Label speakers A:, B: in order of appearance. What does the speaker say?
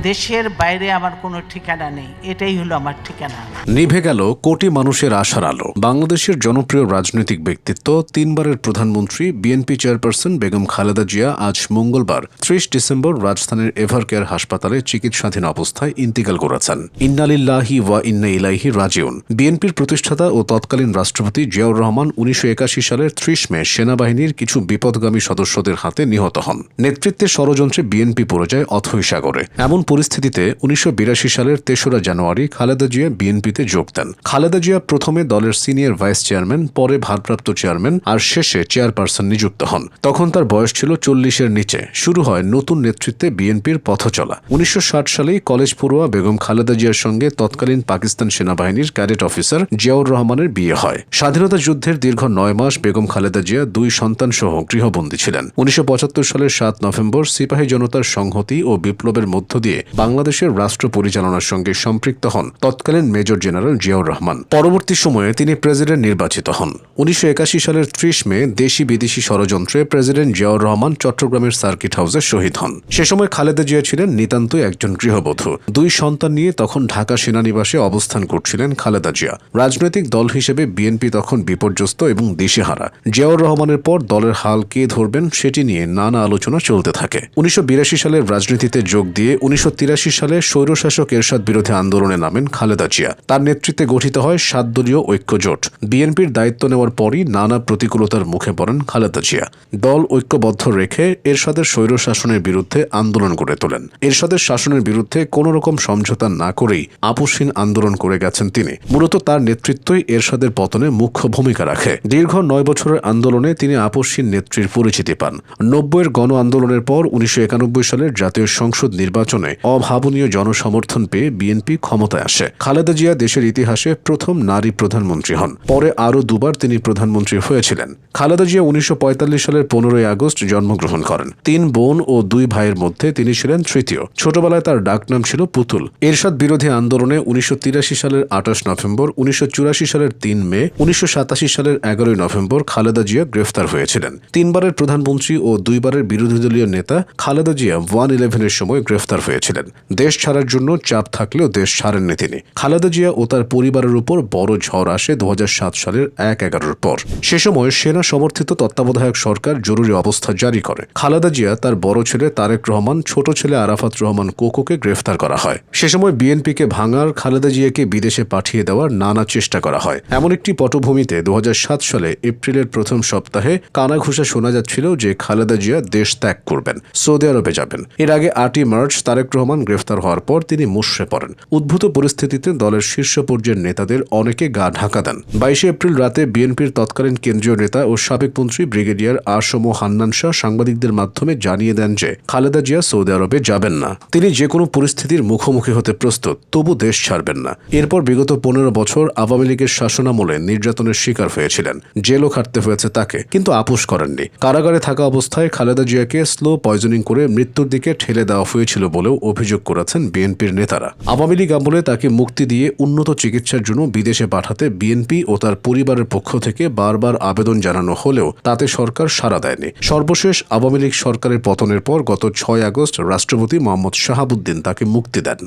A: দেশের বাইরে আমার কোনো ঠিকানা নেই, এটাই হলো আমার ঠিকানা।
B: নিভে গেল কোটি মানুষের আশার আলো। বাংলাদেশের জনপ্রিয় রাজনৈতিক ব্যক্তিত্ব, তিনবারের প্রধানমন্ত্রী, বিএনপি চেয়ারপারসন বেগম খালেদা জিয়া আজ মঙ্গলবার ৩০ ডিসেম্বর রাজধানীর এভারকেয়ার হাসপাতালে চিকিৎসাধীন অবস্থায় ইন্তিকাল করেছেন। ইন্না লিল্লাহি ওয়া ইন্না ইলাইহি রাজিউন। বিএনপির প্রতিষ্ঠাতা ও তৎকালীন রাষ্ট্রপতি জিয়াউর রহমান ১৯৮১ সালের ৩০ মে সেনাবাহিনীর কিছু বিপদগামী সদস্যদের হাতে নিহত হন। নেতৃত্বের ষড়যন্ত্রে বিএনপি পড়ে যায় অথৈ সাগরে। এমন পরিস্থিতিতে ১৯৮২ সালের ৩রা জানুয়ারি খালেদা জিয়া বিএনপিতে যোগ দেন। খালেদা জিয়া প্রথমে দলের সিনিয়র ভাইস চেয়ারম্যান, পরে ভারপ্রাপ্ত চেয়ারম্যান আর শেষে চেয়ারপারসন নিযুক্ত হন। তখন তার বয়স ছিল ৪০-এর নিচে। শুরু হয় নতুন নেতৃত্বে বিএনপির পথচলা। ১৯৬০ সালেই কলেজ পড়ুয়া বেগম খালেদা জিয়ার সঙ্গে তৎকালীন পাকিস্তান সেনাবাহিনীর ক্যাডেট অফিসার জিয়াউর রহমানের বিয়ে হয়। স্বাধীনতা যুদ্ধের দীর্ঘ ৯ মাস বেগম খালেদা জিয়া ২ সন্তান সহ গৃহবন্দী ছিলেন। ১৯৭৫ সালের ৭ নভেম্বর সিপাহী জনতার সংহতি ও বিপ্লবের মধ্য দিয়ে বাংলাদেশের রাষ্ট্র পরিচালনার সঙ্গে সম্পৃক্ত হন তৎকালীন মেজর জেনারেল জিয়াউর রহমান। পরবর্তী সময়ে তিনি প্রেসিডেন্ট নির্বাচিত হন। ১৯৮১ সালের ৩০ মে দেশি বিদেশি ষড়যন্ত্রে প্রেসিডেন্ট জিয়াউর রহমান চট্টগ্রামের সার্কিট হাউসে শহীদ হন। সে সময় খালেদা জিয়া ছিলেন নিতান্তই একজন গৃহবধূ। ২ সন্তান নিয়ে তখন ঢাকা সেনানিবাসে অবস্থান করছিলেন খালেদা জিয়া। রাজনৈতিক দল হিসেবে বিএনপি তখন বিপর্যস্ত এবং দিশেহারা। জিয়াউর রহমানের পর দলের হাল কে ধরবেন সেটি নিয়ে নানা আলোচনা চলতে থাকে। ১৯৮২ সালের রাজনীতিতে যোগ দিয়ে ১৯৮৩ সালে স্বৈরশাসক এরশাদ বিরোধী আন্দোলনে নামেন খালেদা জিয়া। তার নেতৃত্বে গঠিত হয় ৭ দলীয় ঐক্যজোট। বিএনপির দায়িত্ব নেওয়ার পরই নানা প্রতিকূলতার মুখে পড়েন খালেদা জিয়া। দল ঐক্যবদ্ধ রেখে এরশাদের স্বৈরশাসনের বিরুদ্ধে আন্দোলন গড়ে তোলেন। এরশাদের শাসনের বিরুদ্ধে কোনো রকম সমঝোতা না করেই আপোষহীন আন্দোলন করে গেছেন তিনি। মূলত তার নেতৃত্বই এরশাদের পতনে মুখ্য ভূমিকা রাখে। দীর্ঘ ৯ বছরের আন্দোলনে তিনি আপোষহীন নেত্রীর পরিচিতি পান। ৯০-এর গণ আন্দোলনের পর ১৯৯১ সালের জাতীয় সংসদ নির্বাচনে অভাবনীয় জনসমর্থন পেয়ে বিএনপি ক্ষমতায় আসে। খালেদা জিয়া দেশের ইতিহাসে প্রথম নারী প্রধানমন্ত্রী হন। পরে আরও ২বার তিনি প্রধানমন্ত্রী হয়েছিলেন। খালেদা জিয়া ১৯৪৫ সালের ১৫ই আগস্ট জন্মগ্রহণ করেন। ৩ বোন ও ২ ভাইয়ের মধ্যে তিনি ছিলেন তৃতীয়। ছোটবেলায় তার ডাকনাম ছিল পুতুল। এরশাদ বিরোধী আন্দোলনে ১৯৮৩ সালের ২৮ নভেম্বর, ১৯৮৪ সালের ৩ মে, ১৯৮৭ সালের ১১ নভেম্বর খালেদা জিয়া গ্রেফতার হয়েছিলেন। ৩বারের প্রধানমন্ত্রী ও ২বারের বিরোধী দলীয় নেতা খালেদা জিয়া 1/11-এর সময় গ্রেফতার হয়েছিলেন। দেশ ছাড়ার জন্য চাপ থাকলেও দেশ ছাড়েননি তিনি। খালেদা জিয়া ও তার পরিবারের উপর বড় ঝড় আসে ২০০৭ সালের ১/১১-র পর। সে সময় সেনা সমর্থিত তত্ত্বাবধায়ক সরকার জরুরি অবস্থা জারি করে। খালেদা জিয়া, তার বড় ছেলে তারেক রহমান, ছোট ছেলে আরাফাত রহমান কোকোকে গ্রেফতার করা হয়। সে সময় বিএনপিকে ভাঙার, খালেদা জিয়াকে বিদেশে পাঠিয়ে দেওয়ার নানা চেষ্টা করা হয়। এমন একটি পটভূমিতে ২০০৭ সালে এপ্রিলের প্রথম সপ্তাহে কানাঘুষা শোনা যাচ্ছিল যে খালেদা জিয়া দেশ ত্যাগ করবেন, সৌদি আরবে যাবেন। এর আগে ৮ই মার্চ তারেক রহমান গ্রেফতার হওয়ার পর তিনি মুষড়ে পড়েন। উদ্ভূত পরিস্থিতিতে দলের শীর্ষ পর্যায়ের নেতাদের অনেকে গা ঢাকা দেন। ২২ এপ্রিল রাতে বিএনপির তৎকালীন কেন্দ্রীয় নেতা ও সাবেক মন্ত্রী ব্রিগেডিয়ার আসম হান্নান শাহ সাংবাদিকদের মাধ্যমে জানিয়ে দেন যে খালেদা জিয়া সৌদি আরবে যাবেন না। তিনি যে কোনো পরিস্থিতির মুখোমুখি হতে প্রস্তুত, তবু দেশ ছাড়বেন না। এরপর বিগত ১৫ বছর আওয়ামী লীগের শাসনামলে নির্যাতনের শিকার হয়েছিলেন। জেলও খাটতে হয়েছে তাকে, কিন্তু আপোষ করেননি। কারাগারে থাকা অবস্থায় খালেদা জিয়াকে স্লো পয়জনিং করে মৃত্যুর দিকে ঠেলে দেওয়া হয়েছিল বলেও অভিযোগ করেছেন বিএনপির নেতারা। আওয়ামী লীগ আমলে তাকে মুক্তি দিয়ে উন্নত চিকিৎসার জন্য বিদেশে পাঠাতে বিএনপি ও তার পরিবারের পক্ষ থেকে বারবার আবেদন জানানো হলেও তাতে সরকার সাড়া দেয়নি। সর্বশেষ আওয়ামী লীগ সরকারের পতনের পর গত ৬ আগস্ট রাষ্ট্রপতি মোহাম্মদ শাহাবুদ্দিন তাকে মুক্তি দেন।